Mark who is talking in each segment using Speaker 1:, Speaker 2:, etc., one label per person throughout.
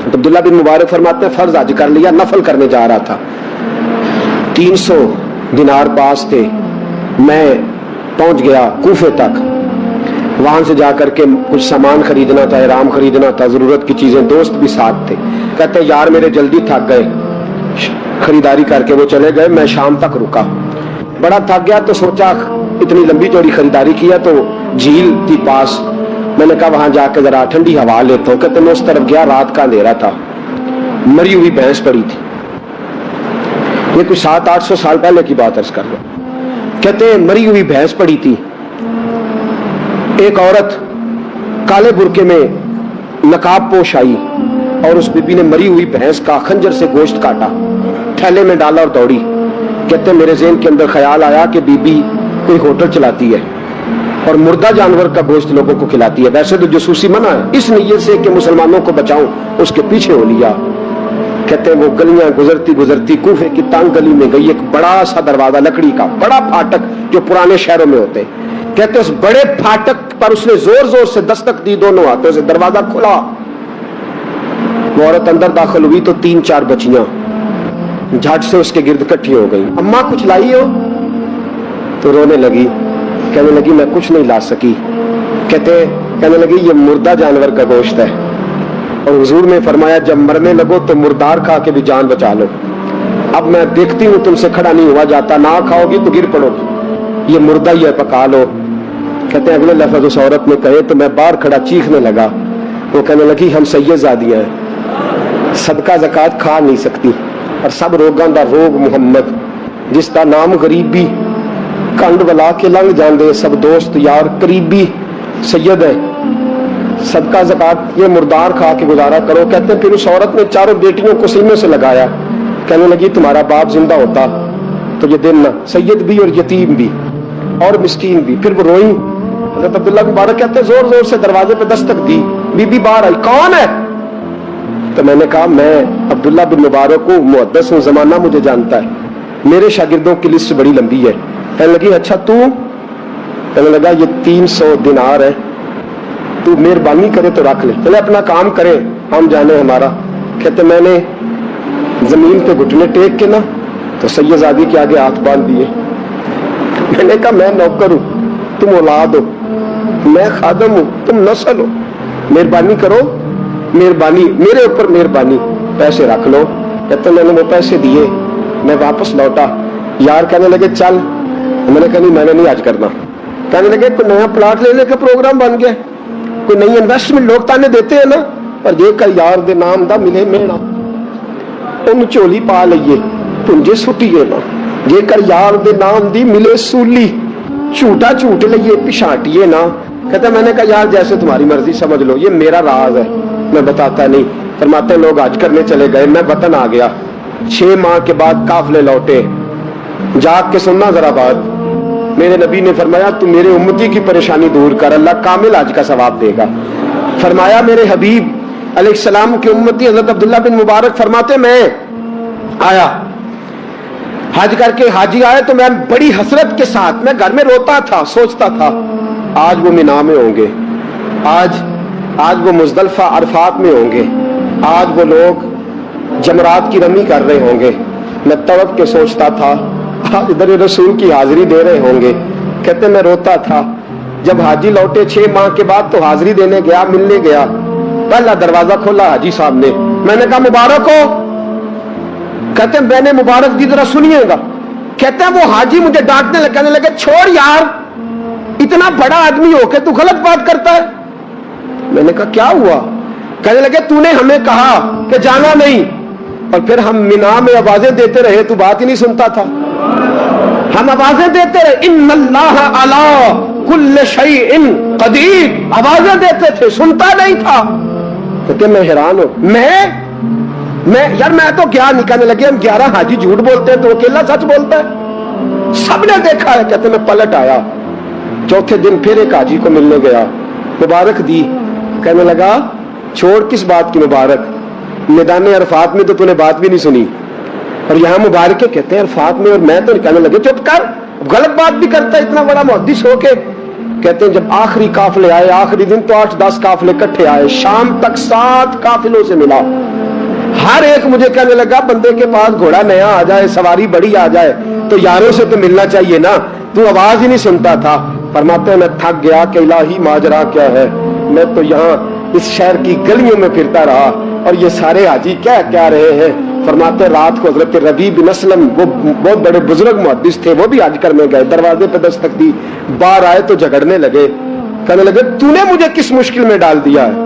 Speaker 1: عبداللہ بن مبارک فرماتے ہیں فرض حج کر لیا, نفل کرنے جا رہا تھا, 300 دینار پاس تھے, میں پہنچ گیا کوفے تک, وہاں سے جا کر کے کچھ سامان خریدنا تھا, احرام خریدنا تھا, ضرورت کی چیزیں, دوست بھی ساتھ تھے. کہتے ہیں یار میرے جلدی تھک گئے, خریداری کر کے وہ چلے گئے, میں شام تک رکا, بڑا تھک گیا تو سوچا اتنی لمبی چوڑی خریداری کیا تو جھیل تھی پاس, میں نے کہا وہاں جا کے ذرا ٹھنڈی ہوا لیتا ہوں. کہتے میں اس طرف گیا, رات کا اندھیرا تھا, مری ہوئی بھینس پڑی تھی, یہ کچھ 700-800 سال پہلے کی بات عرض کر رہا ہوں. کہتے ہیں مری ہوئی بھینس پڑی تھی, ایک عورت کالے برقعے میں نقاب پوش آئی اور اس بی بی نے مری ہوئی بھینس کا خنجر سے گوشت کاٹا, تھیلے میں ڈالا اور دوڑی. کہتے ہیں میرے ذہن کے اندر خیال آیا کہ بی بی کوئی ہوٹل چلاتی ہے اور مردہ جانور کا گوشت لوگوں کو کھلاتی ہے, ویسے تو جاسوسی منع ہے, اس نیت سے کہ مسلمانوں کو بچاؤں اس کے پیچھے ہو لیا. کہتے ہیں وہ گلیاں گزرتی گزرتی کوفے کی تنگ گلی میں گئی, ایک بڑا سا دروازہ لکڑی کا, بڑا پھاٹک جو پرانے شہروں میں ہوتے, کہتے اس بڑے پھاٹک پر اس نے زور زور سے دستک دی, دونوں ہاتھوں سے دروازہ کھلا. وہ عورت اندر داخل ہوئی تو 3-4 بچیاں جھٹ سے اس کے گرد اکٹھی ہو گئی. اماں کچھ لائی ہو؟ تو رونے لگی, کہنے لگی میں کچھ نہیں لا سکی. کہنے لگی یہ مردہ جانور کا گوشت ہے, اور حضور نے فرمایا جب مرنے لگو تو مردار کھا کے بھی جان بچا لو. اب میں دیکھتی ہوں تم سے کھڑا نہیں ہوا جاتا, نہ کھاؤ گی تو گر پڑو گی, یہ مردہ ہی ہے پکا لو. کہتے ہیں اگلے لفظ اس عورت نے کہے تو میں باہر کھڑا چیخنے لگا. وہ کہنے لگی ہم سید زادیاں ہیں, صدقہ زکات کھا نہیں سکتی, اور سب روگاں دا روگ محمد, جس کا نام غریبی, کنڈ ولا کے لنگ جاندے سب دوست یار قریبی, سید ہے, صدقہ زکات یہ مردار کھا کے گزارا کرو. کہتے ہیں پھر اس عورت نے 4 بیٹیوں کو سینے سے لگایا, کہنے لگی تمہارا باپ زندہ ہوتا تو یہ دن نہ, سید بھی اور یتیم بھی اور مسکین بھی. پھر وہ روئی. حضرت عبداللہ مبارک کہتے ہیں زور زور سے دروازے پہ دستک دی, بی بی باہر آئی, کون ہے؟ تو میں نے کہا میں عبداللہ بن مبارک ہوں, محدث ہوں, زمانہ مجھے جانتا ہے, میرے شاگردوں کی لسٹ بڑی لمبی ہے. کہنے لگی اچھا تو؟ کہنے لگا یہ 300 دینار ہے, تو مہربانی کرے تو رکھ لے, چلے اپنا کام کرے ہم جانے ہمارا. کہتے میں نے زمین پہ گھٹنے ٹیک کے نا تو سید زادی کے آگے ہاتھ باندھ دیے. میں نے کہا میں نوکر ہوں, تم اولاد ہو, میں خادم ہوں, تم نسل ہو, مہربانی کرو, مہربانی میرے اوپر مہربانی, پیسے رکھ لو. کہتے میں نے وہ پیسے دیے, میں واپس لوٹا. یار کہنے لگے چل, میں نے کہا نہیں میں نے نہیں آج کرنا. کہنے لگے کوئی نیا پلاٹ لینے کا پروگرام بن گیا, کوئی نئی انویسٹمنٹ لوگ تانے دیتے ہیں نا, پر یہ کر یار دے نام دا ملے مینا, ان چولی پا لئیے پنجے سٹیے نا, یہ کر یار دے نام دی ملے سولی, جھوٹا جھوٹ لئیے پچھاٹیے نا. کہتا میں نے کہا یار جیسے تمہاری مرضی سمجھ لو, یہ میرا راز ہے میں بتاتا نہیں. فرماتے لوگ حج کرنے چلے گئے, میں وطن آ گیا. 6 ماہ کے بعد قافلے لوٹے. جاگ کے سننا ذرا بات, میرے نبی نے فرمایا تو میرے امتی کی پریشانی دور کر, اللہ کامل حج کا ثواب دے گا. فرمایا میرے حبیب علیہ السلام کی امتی حضرت عبداللہ بن مبارک فرماتے میں آیا حج کر کے, حاجی آئے تو میں بڑی حسرت کے ساتھ, میں گھر میں روتا تھا, سوچتا تھا آج وہ مینا میں ہوں گے, آج وہ مزدلفہ عرفات میں ہوں گے, آج وہ لوگ جمرات کی رمی کر رہے ہوں گے. میں توقع کے سوچتا تھا آج ادھر رسول کی حاضری دے رہے ہوں گے. کہتے میں روتا تھا. جب حاجی لوٹے 6 ماہ کے بعد تو حاضری دینے گیا, ملنے گیا, پہلا دروازہ کھولا حاجی صاحب نے. میں نے کہا مبارک ہو. کہتے ہیں میں نے مبارک دی ذرا سنیے گا. کہتے ہیں وہ حاجی مجھے ڈانٹنے لگے, کہنے لگے چھوڑ یار, اتنا بڑا آدمی ہو کے تو غلط بات کرتا ہے. میں نے کہا کیا ہوا؟ کہنے لگے تو نے ہمیں کہا کہ جانا نہیں, اور پھر ہم مینا میں آوازیں دیتے رہے, تو بات ہی نہیں سنتا تھا. ہم آوازیں دیتے رہے ان اللہ علی کل شیء قدیر, آوازیں دیتے تھے, سنتا نہیں تھا. کہتے میں حیران ہوں, میں یار میں تو کیا نہیں. کہنے لگے ہم 11 حاجی جھوٹ بولتے ہیں تو اکیلا سچ بولتا ہے, سب نے دیکھا ہے. کہتے میں پلٹ آیا. چوتھے دن پھر ایک حاجی کو ملنے گیا, مبارک دی. کہنے لگا چھوڑ کس بات کی مبارک, میدان عرفات میں تو نے بات بھی نہیں سنی, اور یہاں مبارک کہتے ہیں عرفات میں, اور میں تو. کہنے لگے چپ کر, غلط بات بھی کرتا ہے اتنا بڑا محدث ہو کے. کہتے ہیں جب آخری قافلے آئے, آخری دن تو 8-10 قافلے اکٹھے آئے, شام تک 7 قافلوں سے ملا. ہر ایک مجھے کہنے لگا بندے کے پاس گھوڑا نیا آ جائے, سواری بڑی آ جائے تو یاروں سے تو ملنا چاہیے نا, تو آواز ہی نہیں سنتا تھا. فرماتے ہیں میں تھک گیا کہ الہی ماجرا کیا ہے, میں تو یہاں اس شہر کی گلیوں میں پھرتا رہا اور یہ سارے حاجی کیا رہے ہیں. فرماتے رات کو حضرت ربیع بن اسلم, وہ بہت بڑے بزرگ محدث تھے, وہ بھی حج کرنے گئے, دروازے پہ دستک دی, باہر آئے تو جھگڑنے لگے, کہنے لگے تو نے مجھے کس مشکل میں ڈال دیا ہے.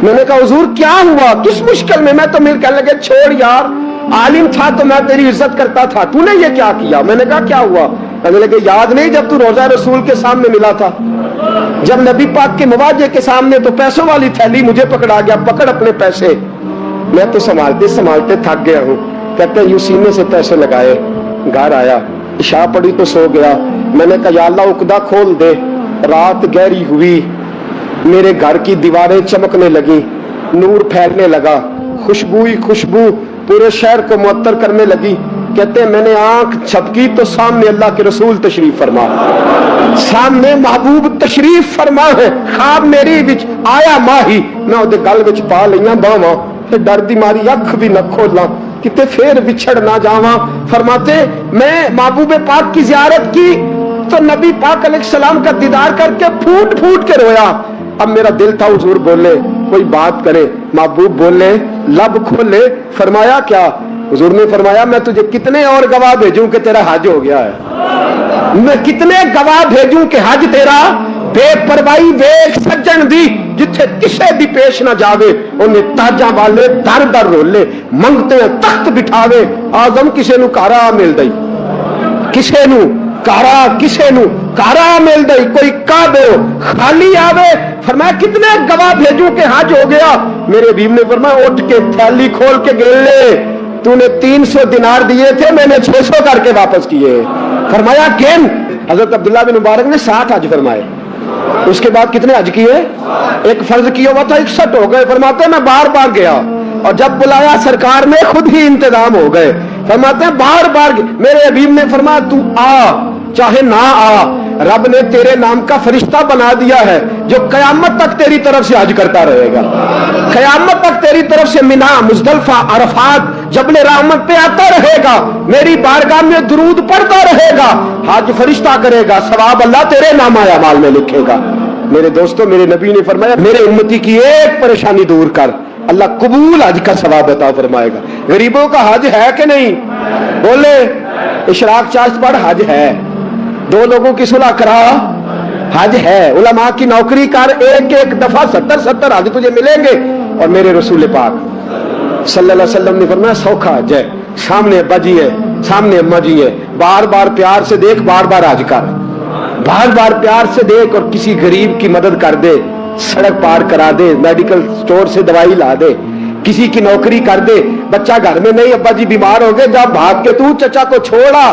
Speaker 1: میں نے کہا حضور کیا ہوا, کس مشکل میں؟ میں تو مل کر لگے چھوڑ یار, عالم تھا تو میں تیری عزت کرتا تھا, تو نے یہ کیا کیا؟ میں نے کہا کیا ہوا؟ کہنے لگے یاد نہیں جب تو روضہ رسول کے سامنے ملا تھا, جب نبی پاک کے مواجہ کے سامنے تو پیسوں والی تھیلی مجھے پکڑا گیا, پکڑ اپنے پیسے, میں تو سنبھالتے سنبھالتے تھک گیا ہوں. کہتے یوں سینے سے پیسے لگائے, گھر آیا, عشاء پڑی تو سو گیا. میں نے کہا یا اللہ عقدہ کھول دے. رات گہری ہوئی, میرے گھر کی دیواریں چمکنے لگی, نور پھیلنے لگا, خوشبو ہی خوشبو پورے شہر کو معطر کرنے لگی. کہتے ہیں میں نے آنکھ جھپکی تو سامنے اللہ کے رسول تشریف فرما, سامنے محبوب تشریف فرما ہے. خواب میری وچ آیا ماہی, میں اودے گل وچ پا لئیاں باواں, تے ڈر دی ماری اکھ بھی نہ کھولاں کتے پھر وچھڑ نہ جاواں. فرماتے میں محبوب پاک کی زیارت کی تو نبی پاک علیہ السلام کا دیدار کر کے پھوٹ پھوٹ کے رویا. اب میرا دل تھا حضور بولے, کوئی بات کرے, محبوب بولے, لب کھولے. فرمایا کیا؟ حضور نے فرمایا میں تجھے کتنے اور گواہ بھیجوں کہ تیرا حج ہو گیا ہے, میں کتنے گواہ بھیجوں کہ حج تیرا بے پرواہی ویکھ سجن دی, جتھے کسے بھی پیش نہ جاوے انہیں تاجاں والے در در رولے, منگتے ہیں تخت بٹھاوے, آزم کسے نو کارا مل دئی, کسے نو کارا, کسے نو کارا مل دئی, کوئی کعبے خالی آوے. فرمایا کتنے گواہ بھیجوں کہ حج ہو گیا. میرے حبیب نے فرمایا اٹھ کے تھیلی کھول کے گن لے, تو نے 300 دینار دیے تھے, میں نے 600 کر کے واپس کیے. فرمایا گن. حضرت عبداللہ بن مبارک نے 60 حج فرمائے, اس کے بعد کتنے حج کیے؟ ایک فرض کیا ہوا تھا 61 ہو گئے. فرماتے ہیں میں بار بار گیا اور جب بلایا سرکار نے خود ہی انتظام ہو گئے. فرماتے ہیں بار بار میرے حبیب نے فرمایا تو آ چاہے نہ آ, رب نے تیرے نام کا فرشتہ بنا دیا ہے جو قیامت تک تیری طرف سے حج کرتا رہے گا, قیامت تک تیری طرف سے منا, مزدلفہ, عرفات, جبل رحمت پہ آتا رہے گا, میری بارگاہ میں درود پڑھتا رہے گا, حج فرشتہ کرے گا, ثواب اللہ تیرے نام اعمال میں لکھے گا. میرے دوستوں, میرے نبی نے فرمایا میرے امتی کی ایک پریشانی دور کر, اللہ قبول حج کا ثواب عطا فرمائے گا. غریبوں کا حج ہے کہ نہیں؟ بولے اشراق چاشت پڑھ, حج ہے. 2 لوگوں کی صلح کرا, حج ہے. علماء کی نوکری کر, ایک ایک دفعہ 70 حج تجھے ملیں گے. اور میرے رسول پاک صلی اللہ علیہ وسلم نے فرمایا سوکھا حج ہے, سامنے ابا جی ہے, سامنے اماں جی ہے, بار بار پیار سے دیکھ, بار بار حج کر, بار بار پیار سے دیکھ, اور کسی غریب کی مدد کر دے, سڑک پار کرا دے, میڈیکل سٹور سے دوائی لا دے, کسی کی نوکری کر دے. بچہ گھر میں نہیں, ابا جی بیمار ہو گئے, جا بھاگ کے تو چچا کو چھوڑا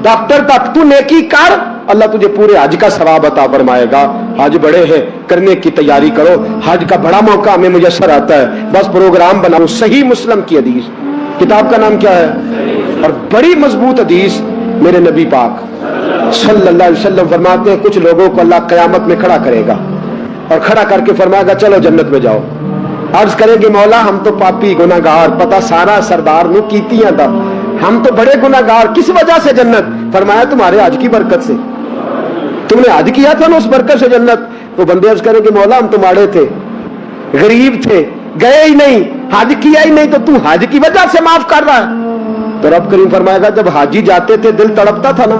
Speaker 1: ڈاکٹر تک, تو نیکی کر, اللہ تجھے پورے حج کا ثواب عطا فرمائے گا. حج بڑے ہیں, کرنے کی تیاری کرو, حج کا بڑا موقع ہمیں میسر آتا ہے, بس پروگرام بناؤ. صحیح مسلم کی حدیث, کتاب کا نام کیا ہے, اور بڑی مضبوط حدیث, میرے نبی پاک صلی اللہ علیہ وسلم فرماتے ہیں کچھ لوگوں کو اللہ قیامت میں کھڑا کرے گا, اور کھڑا کر کے فرمائے گا چلو جنت میں جاؤ. عرض کریں گے مولا ہم تو پاپی گناہگار, پتہ سارا سردار نو کیتیاں دا, ہم تو بڑے گناہگار, کس وجہ سے جنت؟ فرمایا تمہارے حج کی برکت سے, تم نے حج کیا تھا نا, اس برکت سے جنت. تو بندے عرض کریں گے مولا ہم تو ماڑے تھے, غریب تھے, گئے ہی نہیں, حج کیا ہی نہیں, تو تم حج کی وجہ سے معاف کر رہا ہے. تو رب کریم فرمائے گا جب حاجی جاتے تھے دل تڑپتا تھا نا,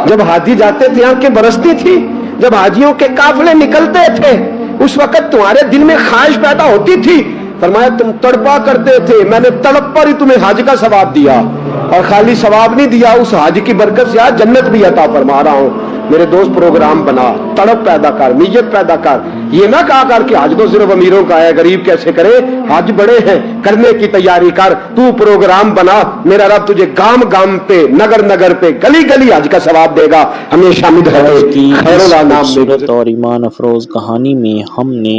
Speaker 1: جب حاجی جاتے تھے آنکھیں برستی تھی, جب حاجیوں کے قافلے نکلتے تھے اس وقت تمہارے دل میں خواہش پیدا ہوتی تھی. فرمایا تم تڑپا کرتے تھے, میں نے تڑپ پر ہی تمہیں حج کا ثواب دیا, اور خالی ثواب نہیں دیا, اس حج کی برکت سے آج جنت بھی عطا فرما رہا ہوں. میرے دوست پروگرام بنا, تڑپ پیدا کر, نیت پیدا کر, یہ نہ کہا کر کہ حج تو صرف امیروں کا ہے, غریب کیسے کرے, حج بڑے ہیں, کرنے کی تیاری کر. تو پروگرام بنا, میرا رب تجھے گام گام پہ, نگر نگر پہ, گلی گلی حج کا ثواب دے گا. ہمیشہ
Speaker 2: خوبصورت اور ایمان افروز کہانی میں ہم نے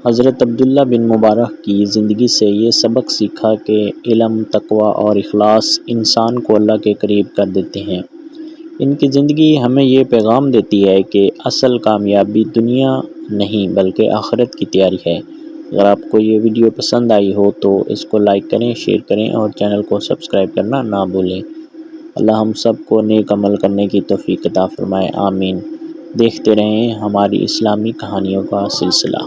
Speaker 2: حضرت عبداللہ بن مبارک کی زندگی سے یہ سبق سیکھا کہ علم, تقوی اور اخلاص انسان کو اللہ کے قریب کر دیتے ہیں. ان کی زندگی ہمیں یہ پیغام دیتی ہے کہ اصل کامیابی دنیا نہیں بلکہ آخرت کی تیاری ہے۔ اگر آپ کو یہ ویڈیو پسند آئی ہو تو اس کو لائک کریں، شیئر کریں اور چینل کو سبسکرائب کرنا نہ بھولیں۔ اللہ ہم سب کو نیک عمل کرنے کی توفیق عطا فرمائے، آمین۔ دیکھتے رہیں ہماری اسلامی کہانیوں کا سلسلہ۔